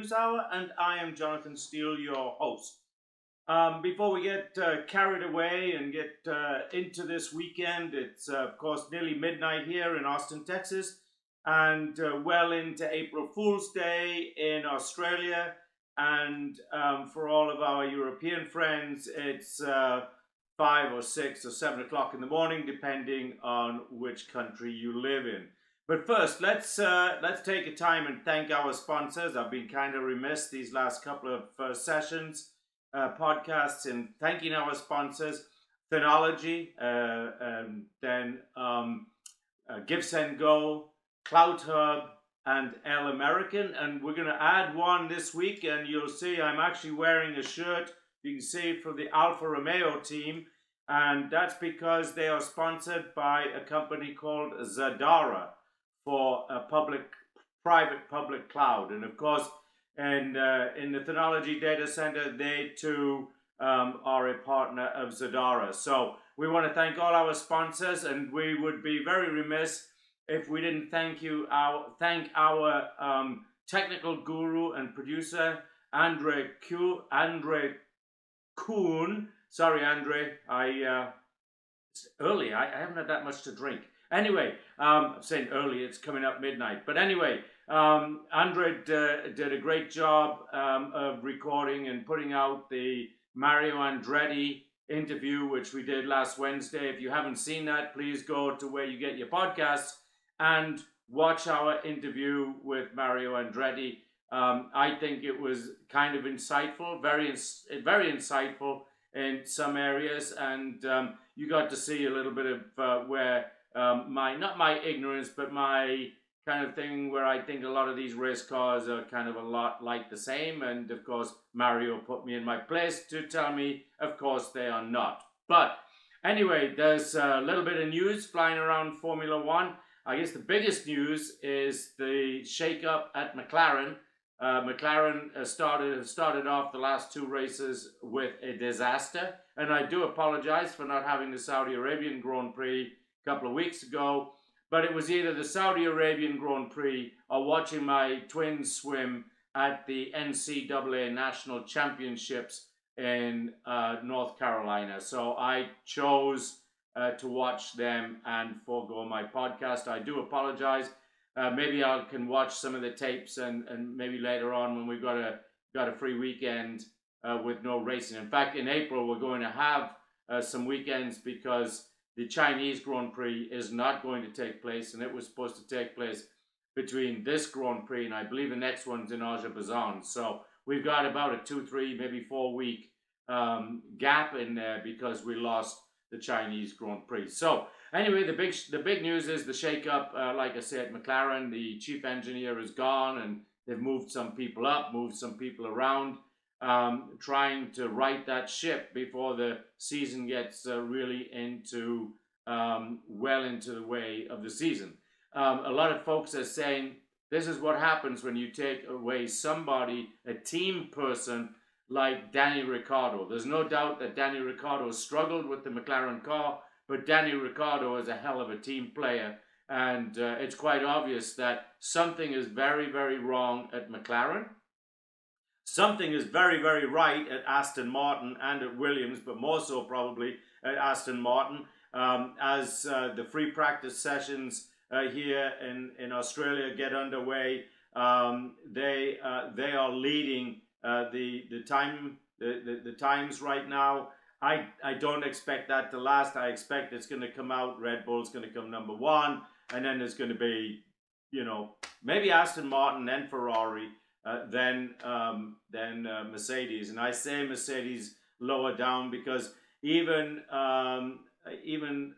News Hour, and I am Jonathan Steele, your host. Before we get carried away and get into this weekend, it's of course nearly midnight here in Austin, Texas, and well into April Fool's Day in Australia. And for all of our European friends, it's 5 or 6 or 7 o'clock in the morning, depending on which country you live in. But first, let's take a time and thank our sponsors. I've been kind of remiss these last couple of sessions, podcasts, in thanking our sponsors, Phenology, then Give Send Go, Cloud Hub, and L American. And we're going to add one this week, and you'll see I'm actually wearing a shirt, you can see, from the Alfa Romeo team. And that's because they are sponsored by a company called Zadara for a private public cloud. And of course, in the Phenology data center, they too are a partner of Zadara. So we want to thank all our sponsors, and we would be very remiss if we didn't thank our technical guru and producer, Andre Kuhn. Sorry, Andre, it's early. I haven't had that much to drink. Anyway, I'm saying early, it's coming up midnight. But anyway, Andre did a great job of recording and putting out the Mario Andretti interview, which we did last Wednesday. If you haven't seen that, please go to where you get your podcasts and watch our interview with Mario Andretti. I think it was kind of insightful, very insightful in some areas, and you got to see a little bit of where not my ignorance, but my kind of thing where I think a lot of these race cars are kind of a lot like the same. And of course, Mario put me in my place to tell me, of course, they are not. But anyway, there's a little bit of news flying around Formula One. I guess the biggest news is the shake-up at McLaren. McLaren started off the last two races with a disaster. And I do apologize for not having the Saudi Arabian Grand Prix couple of weeks ago, but it was either the Saudi Arabian Grand Prix or watching my twins swim at the NCAA National Championships in North Carolina. So I chose to watch them and forego my podcast. I do apologize. Maybe I can watch some of the tapes and maybe later on when we've got a free weekend with no racing. In fact, in April, we're going to have some weekends because the Chinese Grand Prix is not going to take place, and it was supposed to take place between this Grand Prix and I believe the next one's in Azerbaijan. So we've got about a 2, 3, maybe 4 week gap in there because we lost the Chinese Grand Prix. So anyway, the big news is the shake-up. Like I said, McLaren, the chief engineer is gone, and they've moved some people up, moved some people around, trying to right that ship before the season gets really into well into the way of the season. A lot of folks are saying this is what happens when you take away somebody, a team person like Danny Ricciardo. There's no doubt that Danny Ricciardo struggled with the McLaren car, but Danny Ricciardo is a hell of a team player, and it's quite obvious that something is very, very wrong at McLaren. Something is very, very right at Aston Martin and at Williams, but more so probably at Aston Martin. As the free practice sessions here in Australia get underway, they are leading the times right now. I don't expect that to last. I expect it's going to come out. Red Bull's going to come number one, and then there's going to be, maybe Aston Martin, then Ferrari. Then Mercedes, and I say Mercedes lower down because even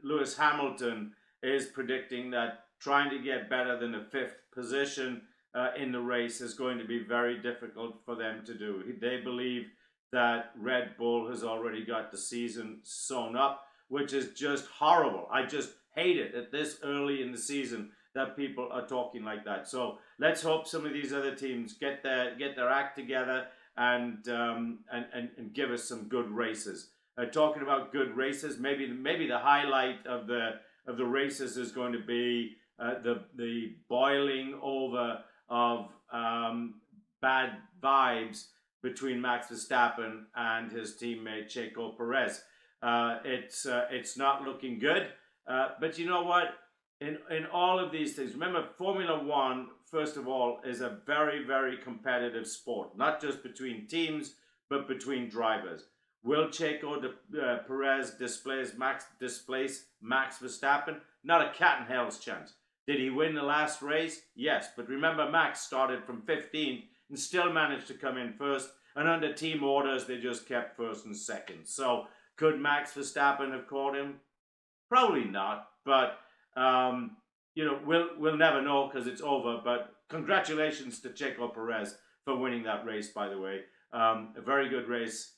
Lewis Hamilton is predicting that trying to get better than a 5th position in the race is going to be very difficult for them to do. They believe that Red Bull has already got the season sewn up, which is just horrible. I just hate it at this early in the season that people are talking like that. So let's hope some of these other teams get their act together and give us some good races. Talking about good races, maybe the highlight of the races is going to be the boiling over of bad vibes between Max Verstappen and his teammate Checo Perez. It's not looking good. But you know what? In all of these things, remember, Formula One, first of all, is a very, very competitive sport, not just between teams, but between drivers. Will Checo Perez displace Max Verstappen? Not a cat in hell's chance. Did he win the last race? Yes, but remember, Max started from 15th and still managed to come in first. And under team orders, they just kept first and second. So could Max Verstappen have caught him? Probably not. But you know, we'll never know because it's over. But congratulations to Checo Perez for winning that race. By the way, a very good race.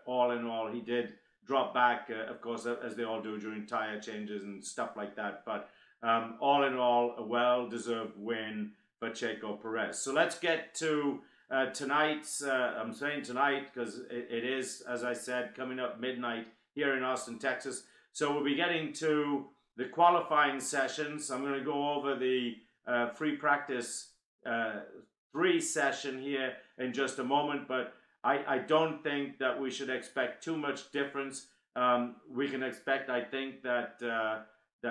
All in all, he did drop back, of course, as they all do during tire changes and stuff like that. But all in all, a well-deserved win for Checo Perez. So let's get to tonight's, I'm saying tonight because it is, as I said, coming up midnight here in Austin, Texas. So we'll be getting to the qualifying sessions. I'm going to go over the free practice 3 session here in just a moment, but I don't think that we should expect too much difference. We can expect, I think, that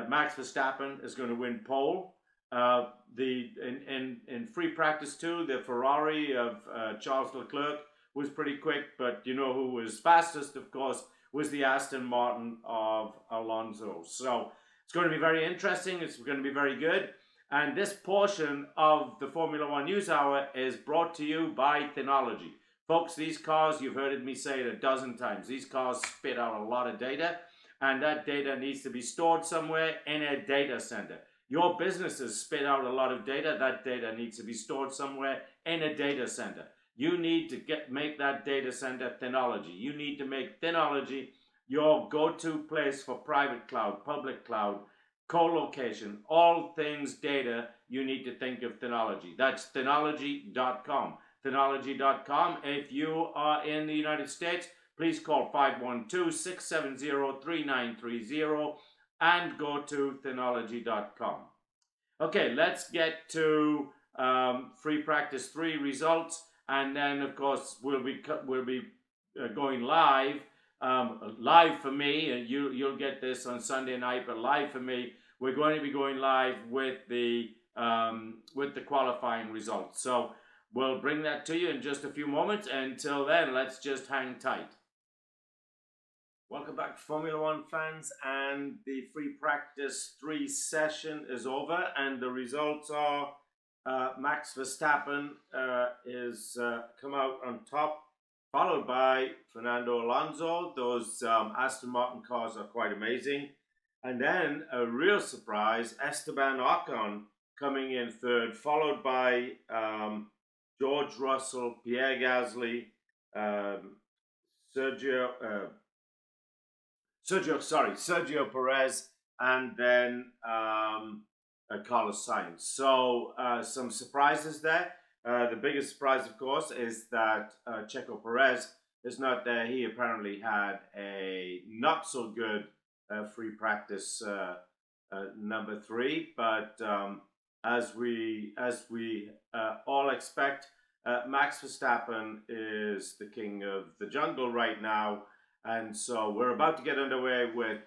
Max Verstappen is going to win pole. In free practice 2, the Ferrari of Charles Leclerc was pretty quick, but you know who was fastest, of course, was the Aston Martin of Alonso. So it's going to be very interesting. It's going to be very good. And this portion of the Formula One News Hour is brought to you by Thenology. Folks, these cars, you've heard me say it a dozen times, these cars spit out a lot of data, and that data needs to be stored somewhere in a data center. Your businesses spit out a lot of data. That data needs to be stored somewhere in a data center. You need to make that data center Thenology. You need to make Thenology your go-to place for private cloud, public cloud, co-location, all things data. You need to think of Thenology. That's Thenology.com. Thenology.com. If you are in the United States, please call 512-670-3930 and go to Thenology.com. Okay, let's get to free practice 3 results, and then of course we'll be going live. Live for me, and you'll get this on Sunday night, but live for me, we're going to be going live with the qualifying results. So we'll bring that to you in just a few moments. Until then, let's just hang tight. Welcome back, Formula One fans, and the free practice 3 session is over, and the results are Max Verstappen is come out on top, followed by Fernando Alonso. Those Aston Martin cars are quite amazing. And then a real surprise, Esteban Ocon coming in 3rd, followed by George Russell, Pierre Gasly, Sergio Perez, and then Carlos Sainz. So some surprises there. The biggest surprise, of course, is that Checo Perez is not there. He apparently had a not so good free practice number 3, but as we all expect, Max Verstappen is the king of the jungle right now, and so we're about to get underway with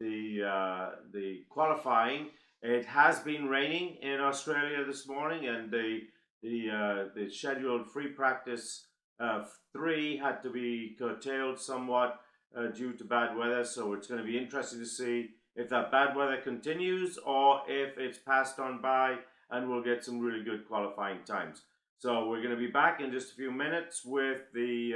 the qualifying. It has been raining in Australia this morning, and the scheduled free practice 3 had to be curtailed somewhat due to bad weather. So it's going to be interesting to see if that bad weather continues or if it's passed on by and we'll get some really good qualifying times. So we're going to be back in just a few minutes with the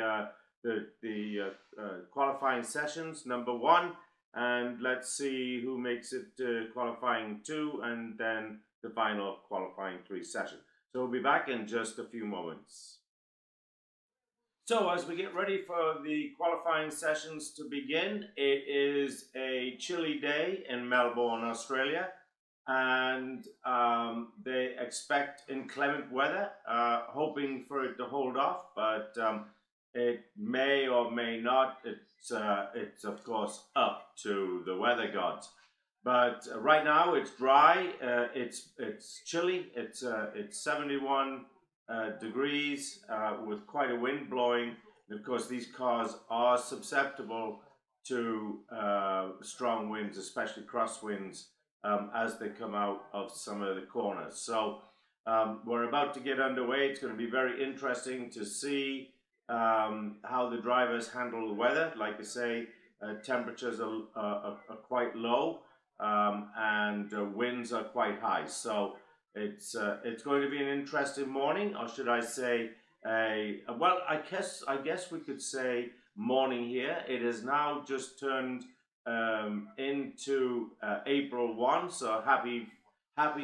qualifying sessions, number 1, and let's see who makes it to qualifying 2 and then the final qualifying 3 session. So we'll be back in just a few moments. So as we get ready for the qualifying sessions to begin, it is a chilly day in Melbourne, Australia, and they expect inclement weather, hoping for it to hold off, but it may or may not. It's of course up to the weather gods. But right now it's dry. It's chilly. It's 71 degrees with quite a wind blowing. And of course, these cars are susceptible to strong winds, especially crosswinds, as they come out of some of the corners. So we're about to get underway. It's going to be very interesting to see how the drivers handle the weather. Like I say, temperatures are quite low, and winds are quite high. So it's going to be an interesting morning, or should I say, well, I guess we could say morning here. It is now just turned into April 1, so happy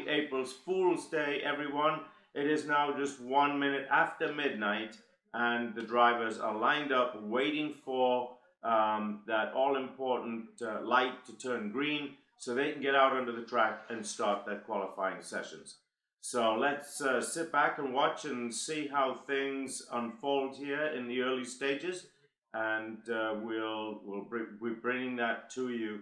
April's Fool's Day, everyone. It is now just 1 minute after midnight, and the drivers are lined up waiting for that all-important light to turn green so they can get out onto the track and start their qualifying sessions. So let's sit back and watch and see how things unfold here in the early stages, and we'll be bringing that to you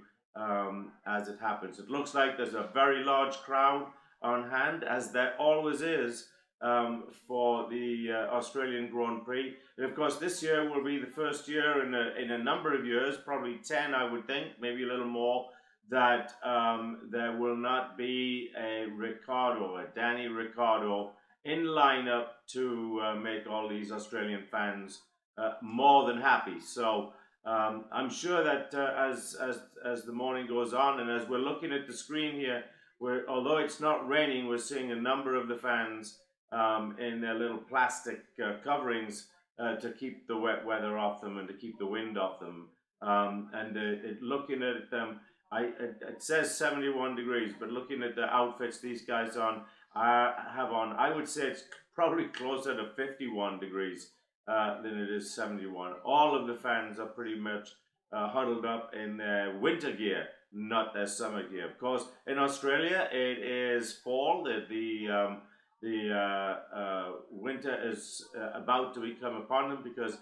as it happens. It looks like there's a very large crowd on hand, as there always is for the Australian Grand Prix. And of course, this year will be the first year in a number of years, probably 10, I would think, maybe a little more, that there will not be a Danny Ricciardo in lineup to make all these Australian fans more than happy. So I'm sure that as the morning goes on, and as we're looking at the screen here, although it's not raining, we're seeing a number of the fans in their little plastic coverings to keep the wet weather off them and to keep the wind off them. Looking at them, it says 71 degrees, but looking at the outfits these guys have on, I would say it's probably closer to 51 degrees than it is 71. All of the fans are pretty much huddled up in their winter gear, not their summer gear. Of course, in Australia, it is fall. The winter is about to become upon them, because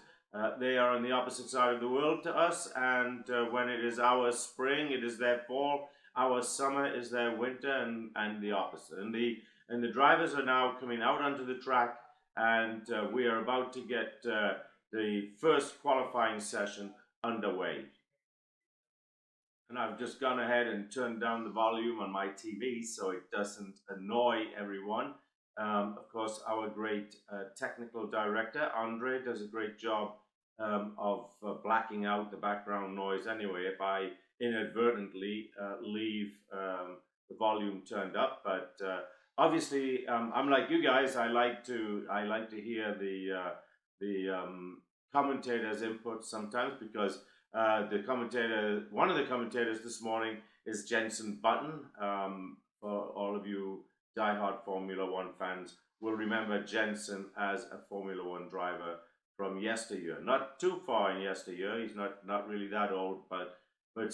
they are on the opposite side of the world to us, and when it is our spring, it is their fall. Our summer is their winter, and the opposite. And the drivers are now coming out onto the track, and we are about to get the first qualifying session underway. And I've just gone ahead and turned down the volume on my TV so it doesn't annoy everyone. Of course, our great technical director, Andre, does a great job of blacking out the background noise anyway if I inadvertently leave the volume turned up. But obviously, I'm like you guys. I like to hear the commentators' input sometimes, because one of the commentators this morning is Jenson Button. For all of you diehard Formula One fans, will remember Jenson as a Formula One driver from yesteryear. Not too far in yesteryear. He's not really that old, but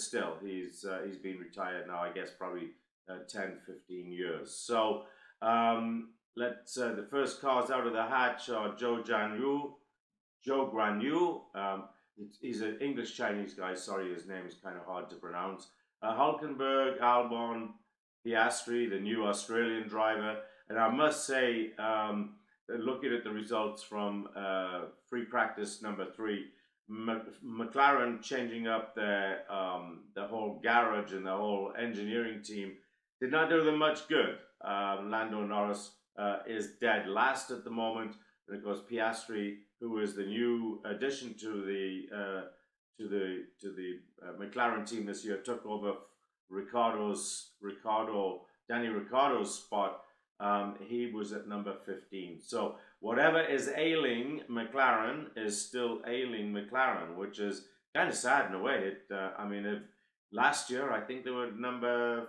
still, he's been retired now, I guess, probably 10, 15 years. So let's the first cars out of the hatch are Joe Guanyu. He's an English Chinese guy. Sorry, his name is kind of hard to pronounce. Hulkenberg, Albon, Piastri, the new Australian driver. And I must say, looking at the results from free practice number 3, McLaren changing up the whole garage and the whole engineering team did not do them much good. Lando Norris is dead last at the moment, and of course Piastri, who is the new addition to the McLaren team this year, took over Danny Ricciardo's spot. He was at number 15. So whatever is ailing McLaren is still ailing McLaren, which is kind of sad in a way. Last year I think they were number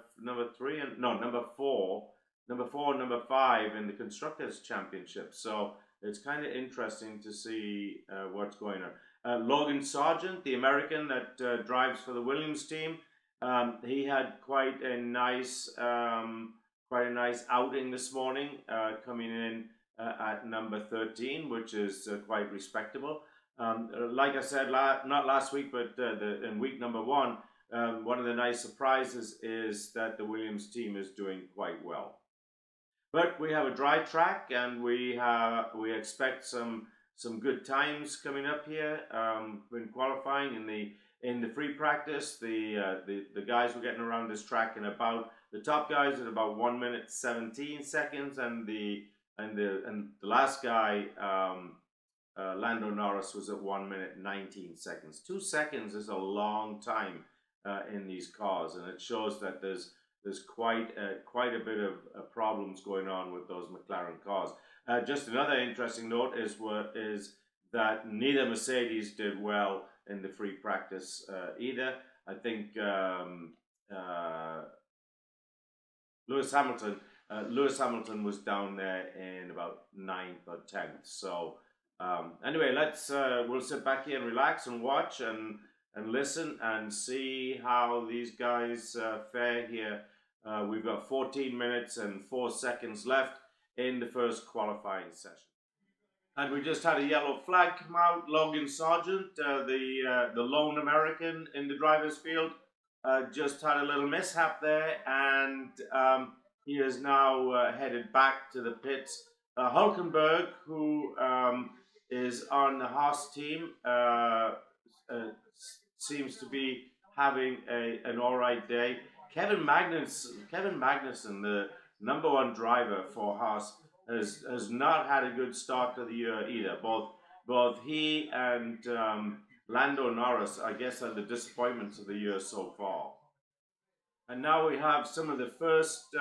3 and number 4 and number 5 in the Constructors' Championship. So it's kind of interesting to see what's going on. Logan Sargent, the American that drives for the Williams team, he had quite a nice outing this morning, coming in at number 13, which is quite respectable. Like I said, not last week, but in week number 1, one of the nice surprises is that the Williams team is doing quite well. But we have a dry track, and we expect some good times coming up here in qualifying. In the free practice, the guys were getting around this track in about, the top guys at about 1 minute 17 seconds, and the last guy, Lando Norris, was at 1 minute 19 seconds. 2 seconds is a long time in these cars, and it shows that there's quite a bit of problems going on with those McLaren cars. Just another interesting note is that neither Mercedes did well in the free practice either. I think Lewis Hamilton was down there in about 9th or 10th. So anyway, we'll sit back here and relax and watch and listen and see how these guys fare here. We've got 14 minutes and 4 seconds left in the first qualifying session. And we just had a yellow flag come out. Logan Sargent, the lone American in the driver's field, just had a little mishap there, and he is now headed back to the pits. Hulkenberg, who is on the Haas team, seems to be having an all right day. Kevin Magnussen, the number one driver for Haas, has not had a good start to the year either. Both he and Lando Norris, I guess, are the disappointments of the year so far. And now we have some of the first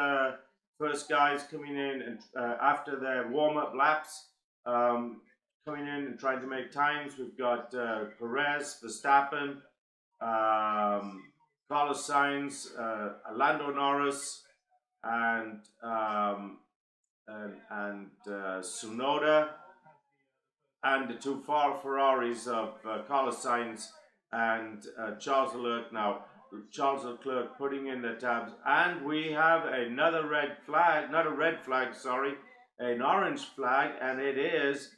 guys coming in and after their warm-up laps, coming in and trying to make times. We've got Perez, Verstappen, Carlos Sainz, Lando Norris, and Tsunoda, and the two Ferraris of Carlos Sainz and Charles Leclerc. Now, Charles Leclerc putting in the tabs, and we have another red flag, not a red flag, sorry, an orange flag, and it is,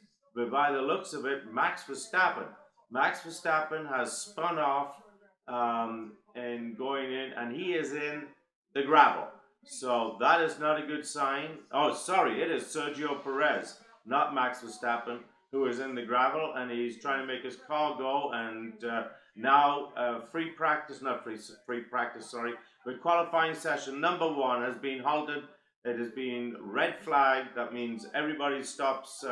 by the looks of it, Max Verstappen. Max Verstappen has spun off and going in, and he is in the gravel. So that is not a good sign. Oh, sorry, it is Sergio Perez, not Max Verstappen, who is in the gravel, and he's trying to make his car go. And now free practice, but qualifying session number 1 has been halted. It has been red flag. That means everybody stops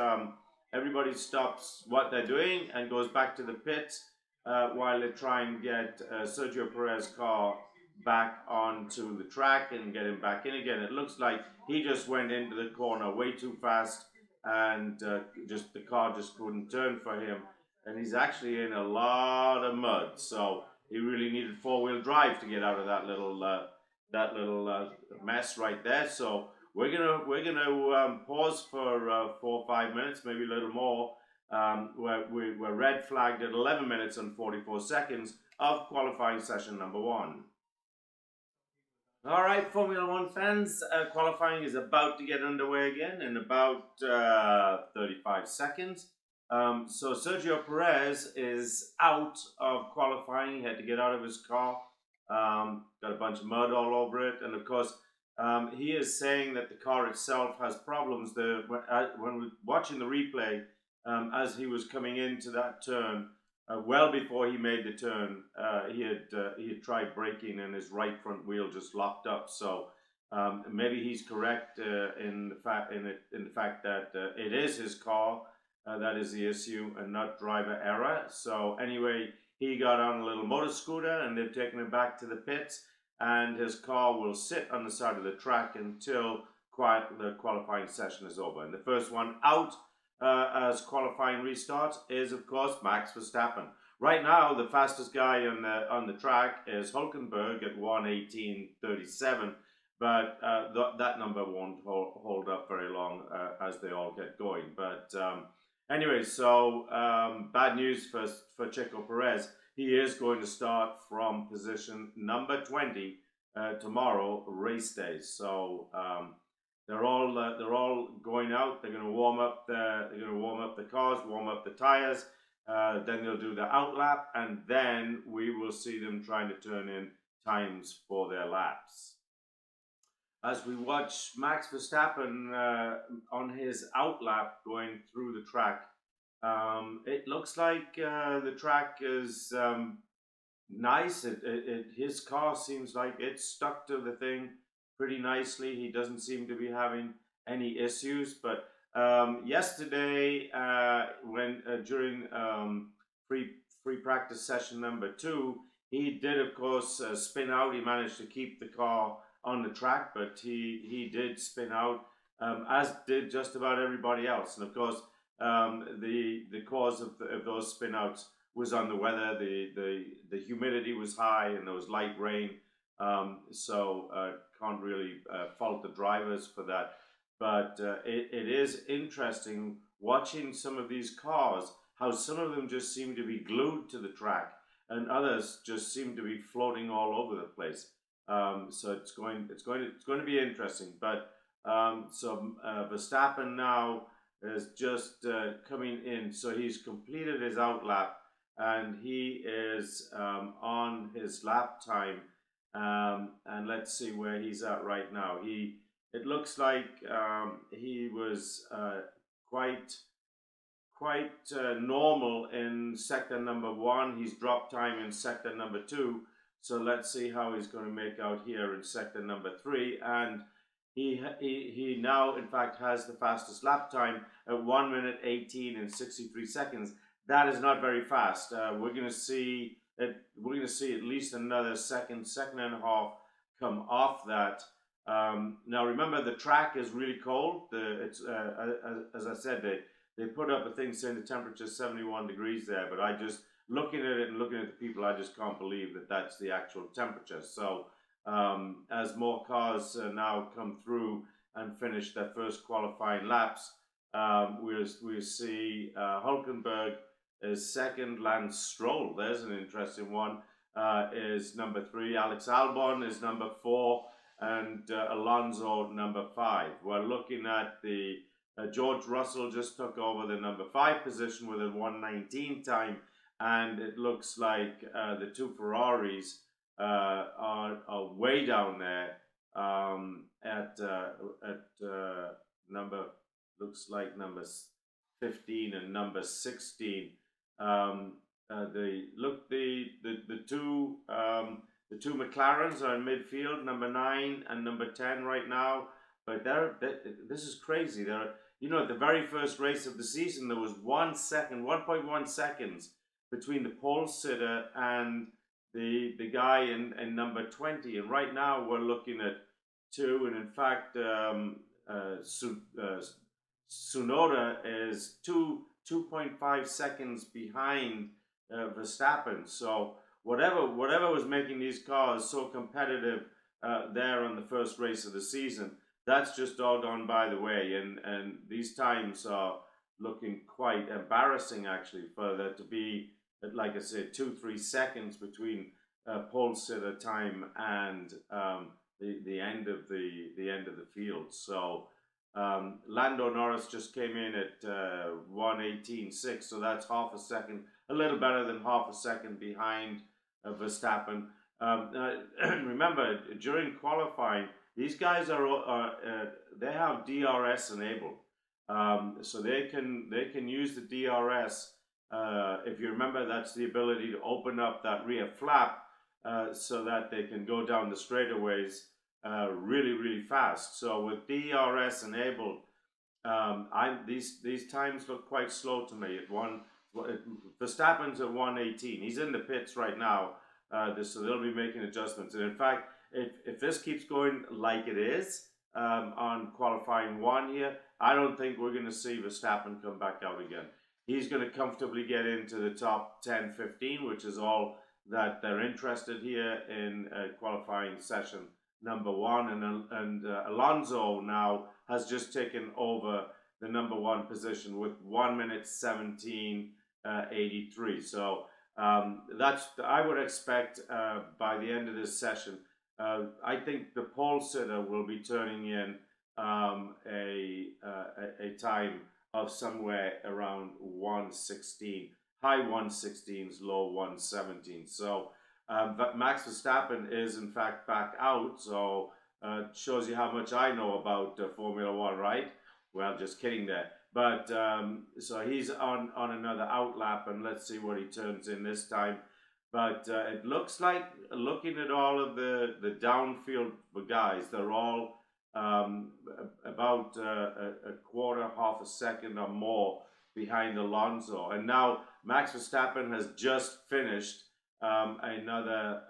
what they're doing and goes back to the pits while they try and get Sergio Perez's car back onto the track and get him back in again. It looks like he just went into the corner way too fast, and the car just couldn't turn for him, and he's actually in a lot of mud. So he really needed 4-wheel drive to get out of that little mess right there. So we're gonna pause for 4 or 5 minutes, maybe a little more. We're red flagged at 11 minutes and 44 seconds of qualifying session number 1. All right, Formula One fans, qualifying is about to get underway again in about 35 seconds. So Sergio Perez is out of qualifying. He had to get out of his car. Got a bunch of mud all over it. And of course, he is saying that the car itself has problems. When we're watching the replay, as he was coming into that turn, well before he made the turn, he had tried braking and his right front wheel just locked up. So maybe he's correct in the fact that it is his car that is the issue and not driver error. So anyway, he got on a little motor scooter and they've taken him back to the pits, and his car will sit on the side of the track until the qualifying session is over. And the first one out as qualifying restarts is, of course, Max Verstappen. Right now, the fastest guy on the track is Hulkenberg at 1:18.37, but that number won't hold up very long as they all get going. But anyway, so bad news for Checo Perez. He is going to start from position number 20 tomorrow, race day. So they're all going out. They're going to warm up the cars, warm up the tires. Then they'll do the out lap, and then we will see them trying to turn in times for their laps. as we watch Max Verstappen on his outlap going through the track. It looks like the track is nice. His car seems like it's stuck to the thing pretty nicely. He doesn't seem to be having any issues. But yesterday, when during free free practice session number 2, he did of course spin out. He managed to keep the car on the track, but he did spin out, as did just about everybody else. And of course, the cause of those spin outs was on the weather. The humidity was high and there was light rain, so can't really fault the drivers for that. But it is interesting watching some of these cars, how some of them just seem to be glued to the track and others just seem to be floating all over the place. So it's going to be interesting. But Verstappen now is just coming in. So he's completed his outlap and he is on his lap time. And let's see where he's at right now. It looks like he was quite normal in sector number 1. He's dropped time in sector number 2. So let's see how he's going to make out here in sector number 3. And he now, in fact, has the fastest lap time at 1 minute 18 and 63 seconds. That is not very fast. We're going to see at least another second and a half come off that. Now remember, the track is really cold. As I said, they put up a thing saying the temperature is 71 degrees there, but I just, looking at it and looking at the people, I just can't believe that that's the actual temperature. So as more cars now come through and finish their first qualifying laps, we'll see Hulkenberg is second, Lance Stroll, there's an interesting one, is number 3, Alex Albon is number 4, and Alonso number 5. We're looking at the George Russell just took over the number 5 position with a 1:19 time, and it looks like the 2 Ferraris are way down there at number, looks like number 15 and number 16. The two McLarens are in midfield, number 9 and number 10 right now. But this is crazy. At the very first race of the season, there was 1.1 seconds between the pole sitter and the guy in number 20. And right now we're looking at 2. And in fact, Tsunoda is 2.5 seconds behind Verstappen. So whatever was making these cars so competitive there on the first race of the season, that's just all gone by the way, and these times are looking quite embarrassing actually, for there to be, like I said, 2-3 seconds between pole sitter time and the end of the field. So Lando Norris just came in at 1:18.6, so that's half a second, a little better than half a second behind Verstappen. Remember, during qualifying, these guys they have DRS enabled, so they can use the DRS. If you remember, that's the ability to open up that rear flap so that they can go down the straightaways really fast. So with DRS enabled, these times look quite slow to me. Verstappen's at 1:18. He's in the pits right now, so they'll be making adjustments. And in fact, if this keeps going like it is on qualifying 1 here, I don't think we're going to see Verstappen come back out again. He's going to comfortably get into the top 10-15, which is all that they're interested here in qualifying session number 1. And Alonso now has just taken over the number 1 position with 1 minute 17:83. So I would expect by the end of this session, I think the pole sitter will be turning in a time of somewhere around 1:16, high 1:16s, low 1:17. So but Max Verstappen is in fact back out, so Shows you how much I know about Formula One, right? Well, just kidding there. But so he's on another outlap, and let's see what he turns in this time. But it looks like, looking at all of the downfield guys, they're all about a quarter, half a second or more behind Alonso. And now Max Verstappen has just finished another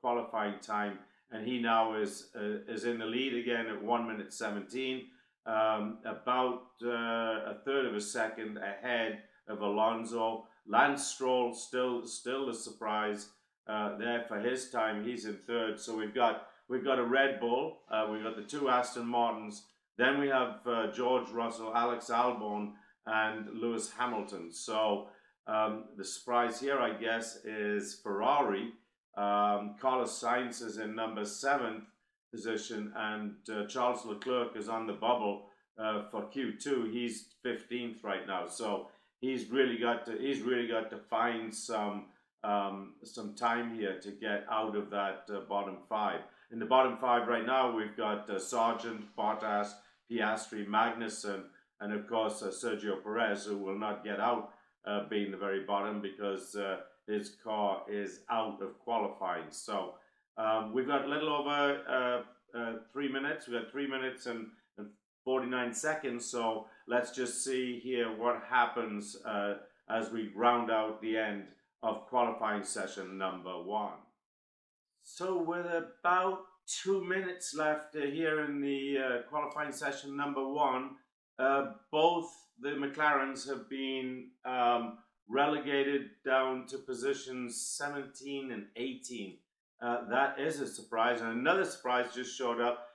qualifying time, and he now is in the lead again at 1 minute 17, about a third of a second ahead of Alonso. Lance Stroll still the surprise there for his time. He's in third. So we've got a Red Bull, we've got the two Aston Martins, then we have George Russell, Alex Albon, and Lewis Hamilton. So the surprise here, I guess, is Ferrari. Carlos Sainz is in number 7th position, and Charles Leclerc is on the bubble for Q2. He's 15th right now. So he's really got to find some time here to get out of that bottom 5. In the bottom 5 right now, we've got Sargent, Bottas, Piastri, Magnussen, and of course Sergio Perez, who will not get out, being the very bottom, because his car is out of qualifying. So we've got a little over 3 minutes. We've got 3 minutes and 49 seconds. So let's just see here what happens as we round out the end of qualifying session number 1. So with about 2 minutes left here in the qualifying session number 1, both the McLarens have been relegated down to positions 17 and 18. That is a surprise. And another surprise just showed up.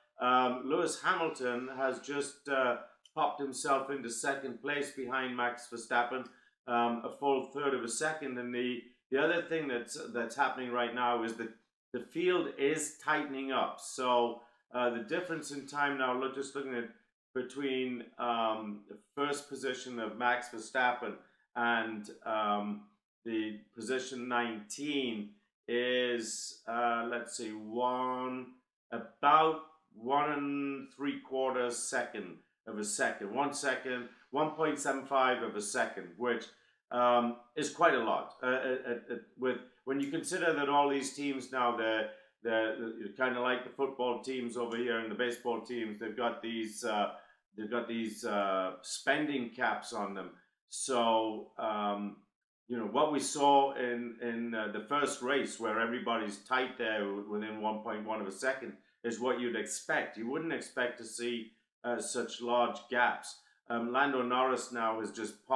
Lewis Hamilton has just popped himself into 2nd place behind Max Verstappen, a full third of a second. And the other thing that's happening right now is that the field is tightening up. So the difference in time now, just looking at between the first position of Max Verstappen and the position 19 is, let's see, about 1 3/4 of a second. 1 second, 1.75 of a second, which is quite a lot. When you consider that all these teams now, they're kind of like the football teams over here and the baseball teams, they've got these spending caps on them. So what we saw in the first race, where everybody's tight there within 1.1 of a second, is what you'd expect. You wouldn't expect to see such large gaps. Lando Norris now has just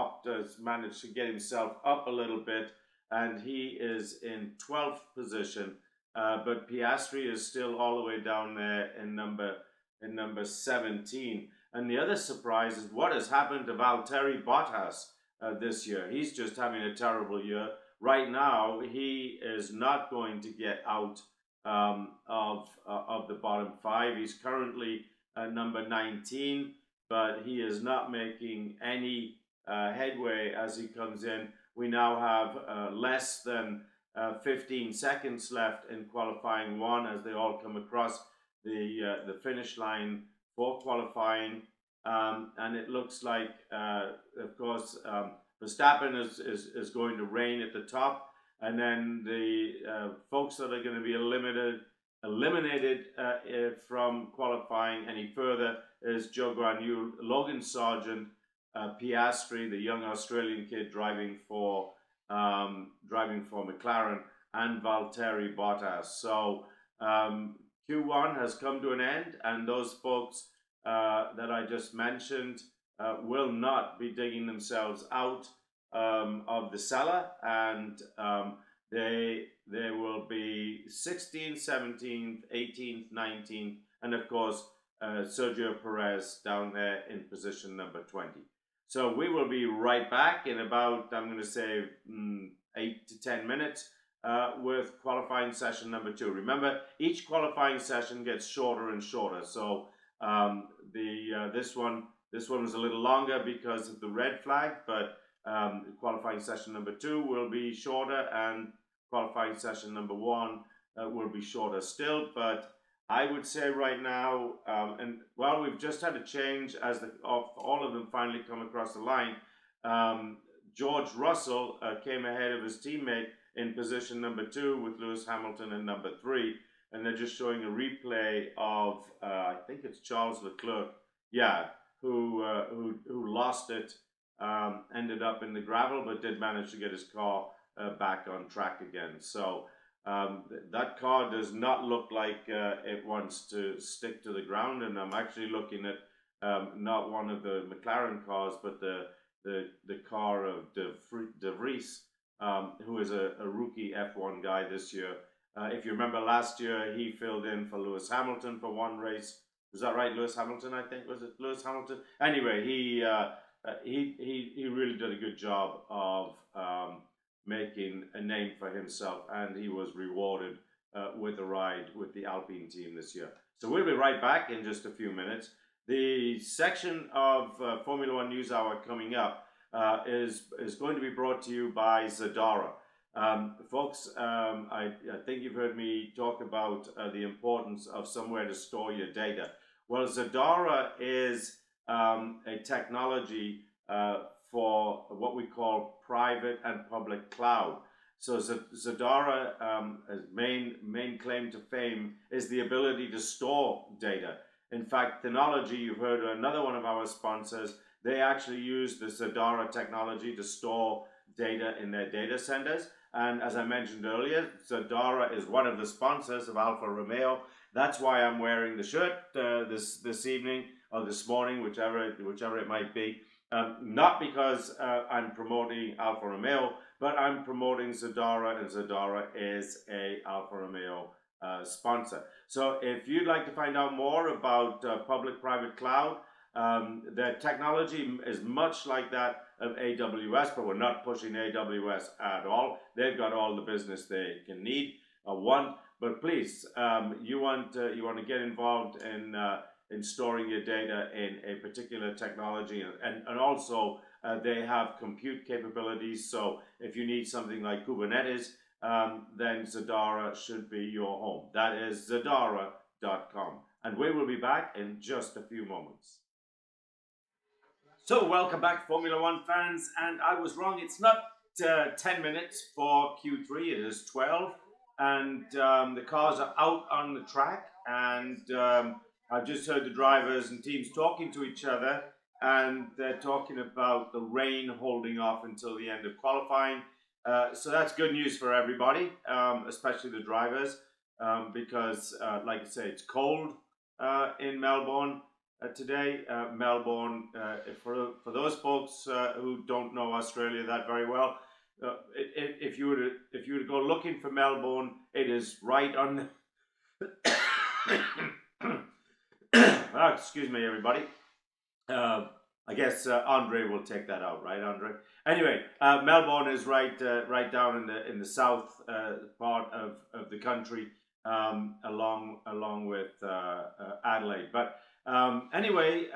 managed to get himself up a little bit, and he is in 12th position. But Piastri is still all the way down there in number 17. And the other surprise is what has happened to Valtteri Bottas this year. He's just having a terrible year. Right now, he is not going to get out of the bottom 5. He's currently number 19, but he is not making any headway as he comes in. We now have less than 15 seconds left in qualifying 1 as they all come across the finish line for qualifying. And it looks like, of course, Verstappen is going to reign at the top. And then the folks that are going to be eliminated from qualifying any further is Joe Guanyu, Logan Sargent, Piastri, the young Australian kid driving for McLaren, and Valtteri Bottas. So Q1 has come to an end, and those folks that I just mentioned will not be digging themselves out of the cellar, and they will be 16th, 17th, 18th, 19th, and of course Sergio Perez down there in position number 20. So we will be right back in about, I'm going to say, 8 to 10 minutes with qualifying session number 2. Remember, each qualifying session gets shorter and shorter. So this one was a little longer because of the red flag, but qualifying session number 2 will be shorter, and qualifying session number 1 will be shorter still. But I would say right now, and well, we've just had a change as of all of them finally come across the line. Um, George Russell came ahead of his teammate in position number 2 with Lewis Hamilton in number 3, and they're just showing a replay of I think it's Charles Leclerc, yeah, who lost it, ended up in the gravel, but did manage to get his car back on track again. So. That car does not look like it wants to stick to the ground, and I'm actually looking at not one of the McLaren cars, but the car of De Vries, who is a rookie F1 guy this year. If you remember last year, he filled in for Lewis Hamilton for one race. Was that right, Lewis Hamilton? I think was it Lewis Hamilton. Anyway, he really did a good job of. Making a name for himself, and he was rewarded with a ride with the Alpine team this year. So we'll be right back in just a few minutes. The section of Formula One News Hour coming up is going to be brought to you by Zadara. Folks, I think you've heard me talk about the importance of somewhere to store your data. Well, Zadara is a technology for what we call private and public cloud. So Zadara, as main claim to fame is the ability to store data. In fact, Synology, you've heard another one of our sponsors, they actually use the Zadara technology to store data in their data centers. And as I mentioned earlier, Zadara is one of the sponsors of Alfa Romeo. That's why I'm wearing the shirt this evening or this morning, whichever it might be. Not because I'm promoting Alfa Romeo, but I'm promoting Zadara, and Zadara is a Alfa Romeo sponsor. So if you'd like to find out more about public-private cloud, their technology is much like that of AWS, but we're not pushing AWS at all. They've got all the business they can need or want. But please, you want to get involved in storing your data in a particular technology, and also they have compute capabilities. So if you need something like Kubernetes, then Zadara should be your home. That is Zadara.com. And we will be back in just a few moments. So welcome back, Formula One fans. And I was wrong. It's not 10 minutes for Q3. It is 12. And the cars are out on the track. And I've just heard the drivers and teams talking to each other, and they're talking about the rain holding off until the end of qualifying. So that's good news for everybody, especially the drivers, because, like I say, it's cold in Melbourne today. Melbourne, for those folks who don't know Australia that very well, if you were to go looking for Melbourne, it is right on the excuse me, everybody. I guess Andre will take that out, right, Andre? Anyway, Melbourne is right down in the south part of the country, along with Adelaide. But anyway,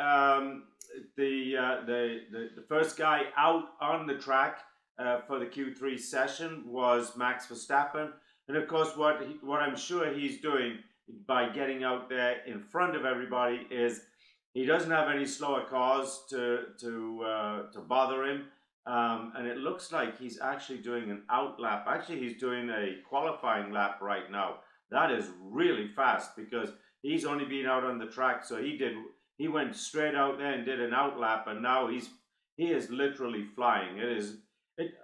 the first guy out on the track for the Q3 session was Max Verstappen, and of course, what I'm sure he's doing by getting out there in front of everybody is he doesn't have any slower cars to bother him, and it looks like he's actually doing an out lap. Actually, he's doing a qualifying lap right now. That is really fast because he's only been out on the track, so he went straight out there and did an out lap, and now he is literally flying.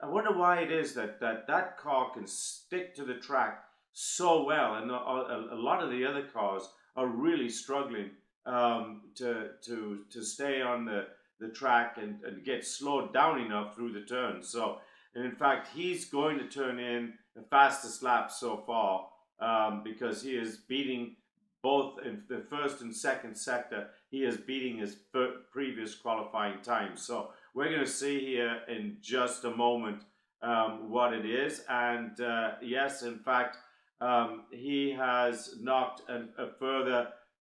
I wonder why it is that car can stick to the track so well, and a lot of the other cars are really struggling to stay on the track and get slowed down enough through the turns. So, and in fact, he's going to turn in the fastest lap so far because he is beating both in the first and second sector. He is beating his previous qualifying time. So we're going to see here in just a moment what it is. And yes, in fact, he has knocked a further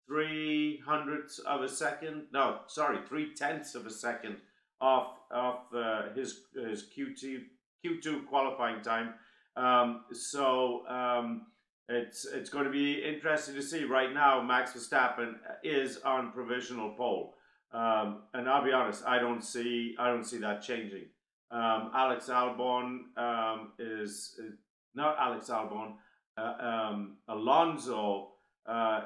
3/100ths of a second. No, sorry, 3/10ths of a second off his Q2 qualifying time. it's going to be interesting to see. Right now, Max Verstappen is on provisional pole, and I'll be honest, I don't see that changing. Alex Albon is not Alex Albon. Alonso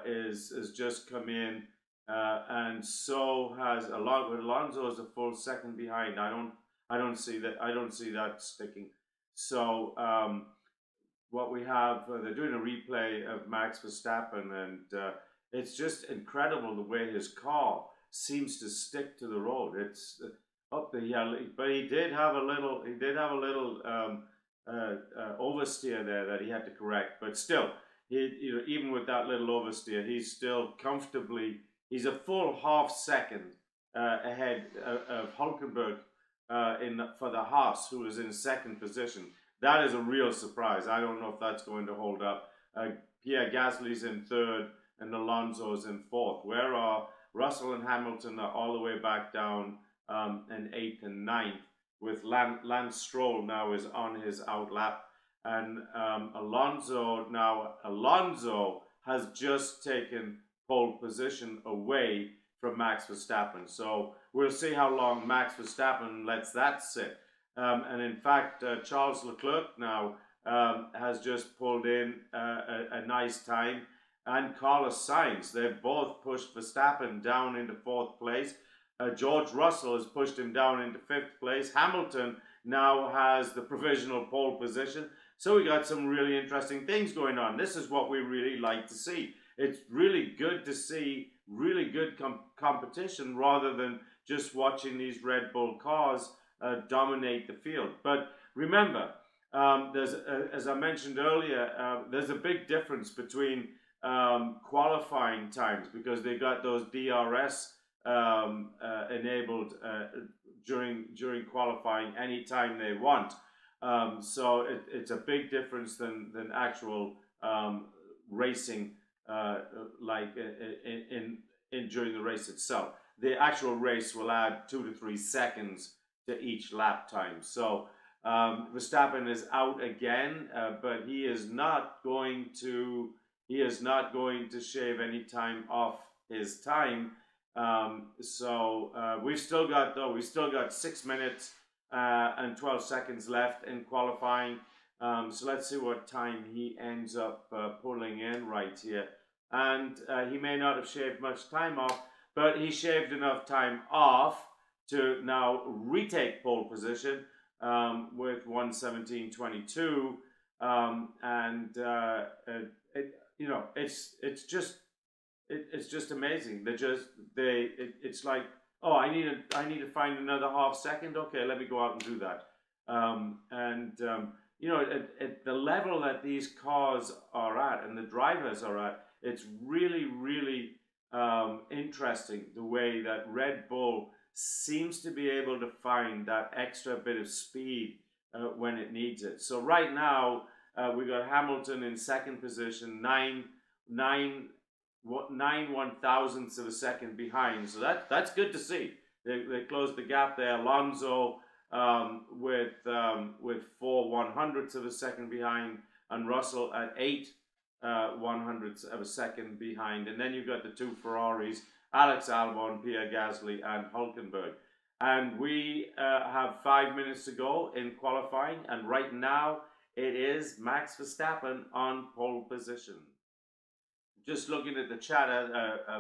is just come in, and so has Alonso is a full second behind. I don't see that. I don't see that sticking. So what we have, they're doing a replay of Max Verstappen, and it's just incredible the way his car seems to stick to the road. It's up the hill, but he did have a little, oversteer there that he had to correct. But still, even with that little oversteer, he's still comfortably. He's a full half second ahead of Hulkenberg for the Haas, who is in second position. That is a real surprise. I don't know if that's going to hold up. Pierre Gasly's in third and Alonso's in fourth. Where are Russell and Hamilton are all the way back down in eighth and ninth, with Lance Stroll now is on his outlap. And Alonso has just taken pole position away from Max Verstappen. So we'll see how long Max Verstappen lets that sit. And in fact, Charles Leclerc now has just pulled in a nice time, and Carlos Sainz. They've both pushed Verstappen down into fourth place. George Russell has pushed him down into fifth place. Hamilton now has the provisional pole position. So we got some really interesting things going on. This is what we really like to see. It's really good to see really good competition rather than just watching these Red Bull cars dominate the field. But remember, as I mentioned earlier, there's a big difference between qualifying times, because they got those DRS enabled during qualifying anytime they want. So it's a big difference than actual racing, like in during the race itself. The actual race will add 2 to 3 seconds to each lap time. So Verstappen is out again, but he is not going to shave any time off his time. We've still got 6 minutes and 12 seconds left in qualifying. So let's see what time he ends up pulling in right here. And he may not have shaved much time off, but he shaved enough time off to now retake pole position with 1:17.22, it's just amazing. It's like, oh, I need to find another half second. Okay, let me go out and do that. At the level that these cars are at and the drivers are at, it's really, really interesting the way that Red Bull seems to be able to find that extra bit of speed when it needs it. So right now, we got Hamilton in second position, 9 1/1000ths of a second behind. So that's good to see. They closed the gap there. Alonso with 4 100ths of a second behind, and Russell at 8 100ths of a second behind. And then you've got the two Ferraris, Alex Albon, Pierre Gasly, and Hulkenberg. And we have 5 minutes to go in qualifying, and right now it is Max Verstappen on pole position. Just looking at the chat,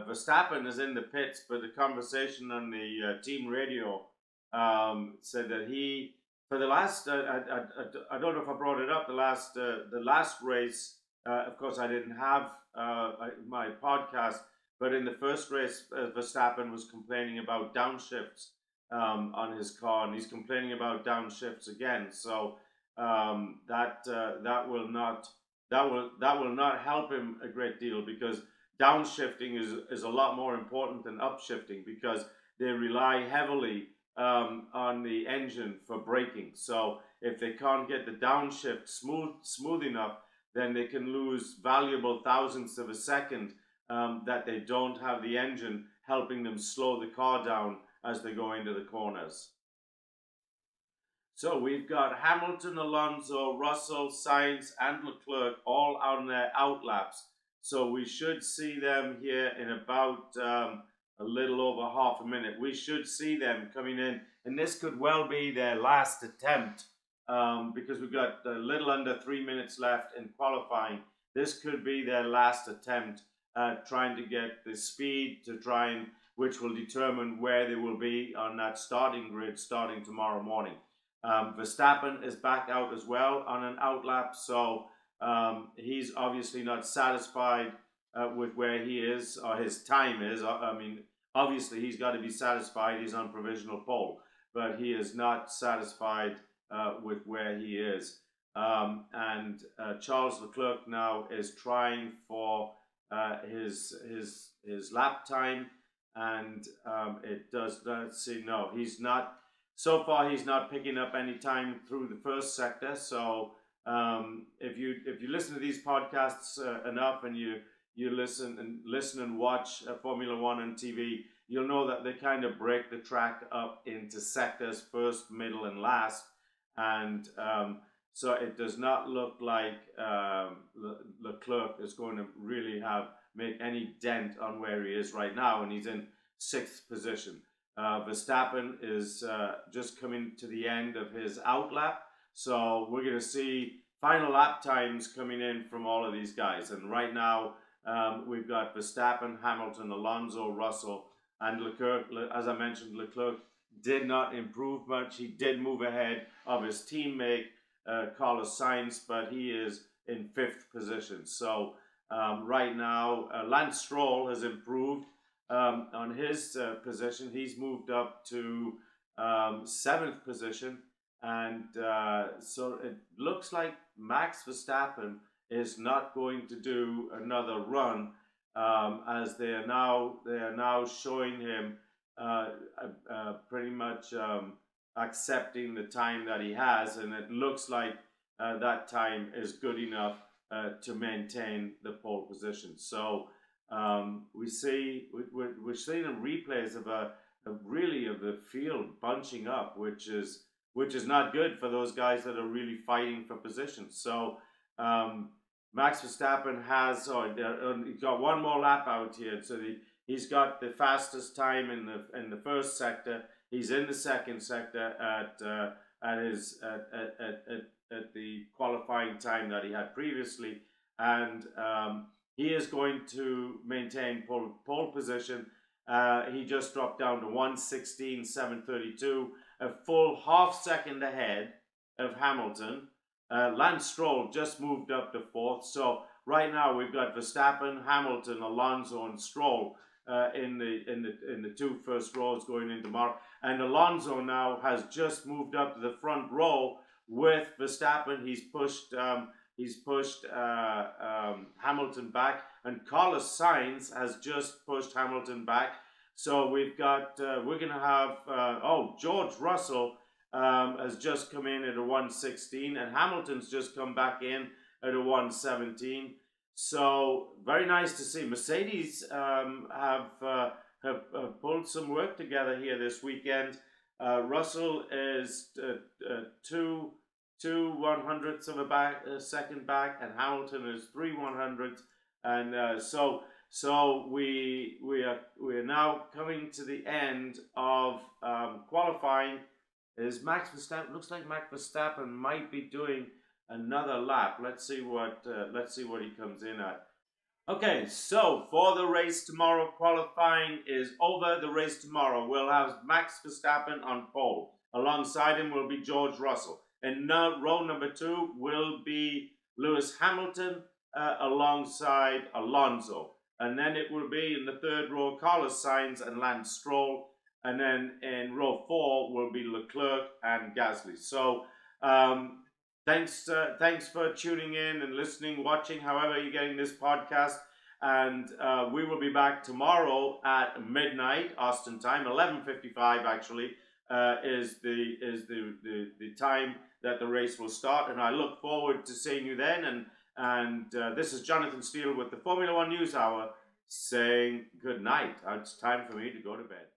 Verstappen is in the pits, but the conversation on the team radio said that he, for the last, I don't know if I brought it up, the last race, of course I didn't have my podcast, but in the first race, Verstappen was complaining about downshifts on his car, and he's complaining about downshifts again. So that will not help him a great deal, because downshifting is a lot more important than upshifting, because they rely heavily on the engine for braking. So if they can't get the downshift smooth enough, then they can lose valuable thousandths of a second that they don't have the engine helping them slow the car down as they go into the corners. So we've got Hamilton, Alonso, Russell, Sainz, and Leclerc all on their outlaps. So we should see them here in about a little over half a minute. We should see them coming in, and this could well be their last attempt because we've got a little under 3 minutes left in qualifying. This could be their last attempt at trying to get the speed to try and, which will determine where they will be on that starting grid starting tomorrow morning. Verstappen is back out as well on an outlap, so he's obviously not satisfied with where he is or his time is. I mean, obviously he's got to be satisfied. He's on provisional pole, but he is not satisfied with where he is. And Charles Leclerc now is trying for his lap time, and it does not see. No, he's not. So far, he's not picking up any time through the first sector. So if you listen to these podcasts enough, and you listen and watch Formula One on TV, you'll know that they kind of break the track up into sectors: first, middle, and last. And so it does not look like Leclerc is going to really make any dent on where he is right now, and he's in 6th position. Verstappen is just coming to the end of his outlap, so we're going to see final lap times coming in from all of these guys. And right now we've got Verstappen, Hamilton, Alonso, Russell, and Leclerc. As I mentioned, Leclerc did not improve much. He did move ahead of his teammate Carlos Sainz, but he is in 5th position. So right now Lance Stroll has improved. On his position, he's moved up to 7th position, and so it looks like Max Verstappen is not going to do another run, as they are now showing him pretty much accepting the time that he has, and it looks like that time is good enough to maintain the pole position. So we're seeing replays of the field bunching up, which is not good for those guys that are really fighting for position. So Max Verstappen has he's got one more lap out here, so he's got the fastest time in the first sector. He's in the second sector at the qualifying time that he had previously, and he is going to maintain pole position. He just dropped down to 1:16.732, a full half second ahead of Hamilton. Lance Stroll just moved up to 4th. So right now we've got Verstappen, Hamilton, Alonso, and Stroll in the 2 first rows going in tomorrow. And Alonso now has just moved up to the front row with Verstappen. He's pushed Hamilton back, and Carlos Sainz has just pushed Hamilton back. So we've got we're going to have George Russell has just come in at a 1:16, and Hamilton's just come back in at a 1:17. So very nice to see. Mercedes have pulled some work together here this weekend. Russell is 2/100ths of a second back, and Hamilton is 3/100ths, and so we are now coming to the end of qualifying. Is Max Verstappen? Looks like Max Verstappen might be doing another lap. Let's see what he comes in at. Okay, so for the race tomorrow, qualifying is over. The race tomorrow we'll have Max Verstappen on pole. Alongside him will be George Russell. And now row number 2 will be Lewis Hamilton alongside Alonso. And then it will be in the 3rd row Carlos Sainz and Lance Stroll. And then in row 4 will be Leclerc and Gasly. So thanks for tuning in and listening, watching, however you're getting this podcast. And we will be back tomorrow at midnight Austin time, 11:55 actually. Is the time that the race will start, and I look forward to seeing you then. And this is Jonathan Steele with the Formula One News Hour saying good night. It's time for me to go to bed.